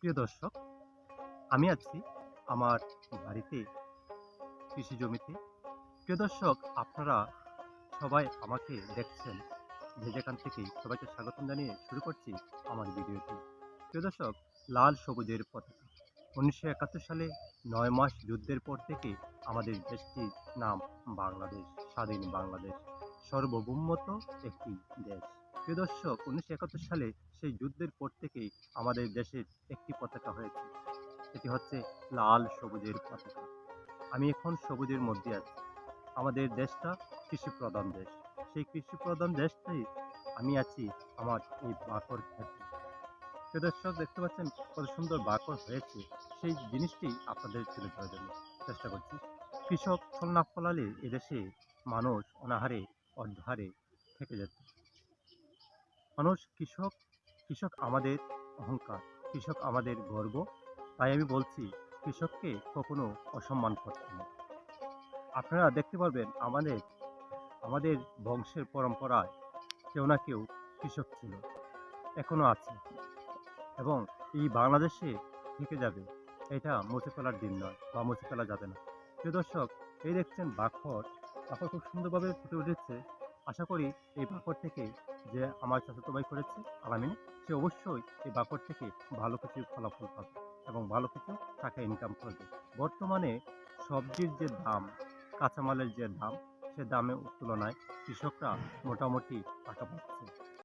প্রিয় দর্শক, আমি আছি আমার বাড়িতে, কৃষি জমিতে। প্রিয় দর্শক, আপনারা সবাই আমাকে দেখছেন, যে যেখান থেকেই সবাইকে স্বাগতম জানিয়ে শুরু করছি আমার ভিডিওটি। প্রিয় দর্শক, লাল সবুজের পতাকা। 1971 সালে 9 মাস যুদ্ধের পর থেকে আমাদের দেশটির নাম বাংলাদেশ, স্বাধীন বাংলাদেশ, সার্বভৌমত্ব একটি দেশ। প্রিয় দর্শক, 1971 সালে সেই যুদ্ধের পর থেকেই আমাদের দেশের একটি পতাকা হয়েছে, সেটি হচ্ছে লাল সবুজের পতাকা। আমি এখন সবুজের মধ্যে আছি। আমাদের দেশটা কৃষি প্রধান দেশ। সেই কৃষি প্রধান দেশটাই আমি আছি আমার এই বাকর ক্ষেত্রে। প্রিয় দর্শক, দেখতে পাচ্ছেন কত সুন্দর বাকর হয়েছে। সেই জিনিসটি আপনাদের তুলে ধরার জন্য চেষ্টা করছি। কৃষক ফল না ফলালে এদেশে মানুষ অনাহারে অর্ধাহারে থেকে যেত। মানুষ কৃষক, কৃষক আমাদের অহংকার, কৃষক আমাদের গর্ব। তাই আমি বলছি, কৃষককে কখনো অসম্মান করতে নেই। আপনারা দেখতে পারবেন আমাদের আমাদের বংশের পরম্পরায় কেউ না কেউ কৃষক ছিল, এখনো আছে, এবং এই বাংলাদেশে থেকে যাবে। এটা মুছে ফেলার দিন নয়, বা মুছে ফেলা যাবে না। প্রিয় দর্শক, এই দেখছেন বাখর, বাখর খুব সুন্দরভাবে ফুটে উঠেছে। আশা করি এই বাখর থেকে, যে আমার চাচাতো ভাই করেছে আলামিন, সে অবশ্যই এই বাখর থেকে ভালো কিছু ফলাফল পাবে এবং ভালো কিছু টাকা ইনকাম করবে। বর্তমানে সবজির যে দাম, কাঁচামালের যে দাম, সে দামের তুলনায় কৃষকরা মোটামুটি টাকা পাচ্ছে।